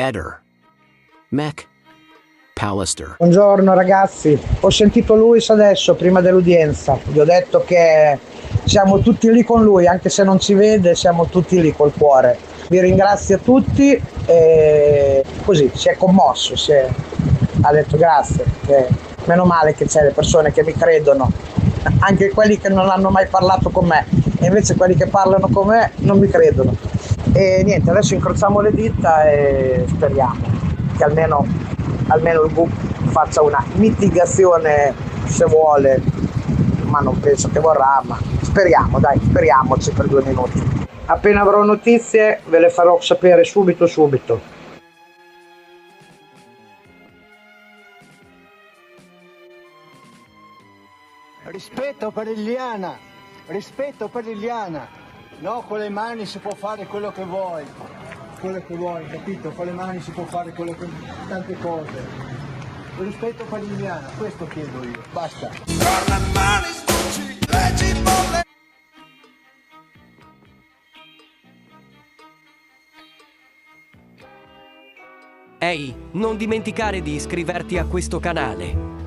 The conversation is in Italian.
Eder. Mac. Pallister. Buongiorno ragazzi, ho sentito Luis adesso prima dell'udienza, gli ho detto che siamo tutti lì con lui, anche se non ci vede, siamo tutti lì col cuore. Vi ringrazio a tutti e così si è commosso, ha detto grazie, che meno male che c'è le persone che mi credono, anche quelli che non hanno mai parlato con me, e invece quelli che parlano con me non mi credono. E niente, adesso incrociamo le dita e speriamo che almeno il GUP faccia una mitigazione se vuole, ma non penso che vorrà, ma speriamo, dai, speriamoci per 2 minuti. Appena avrò notizie ve le farò sapere subito. Rispetto per Liliana, no, con le mani si può fare quello che vuoi, capito? Con le mani si può fare tante cose. Rispetto per Liliana, questo chiedo io, basta. Ehi, non dimenticare di iscriverti a questo canale.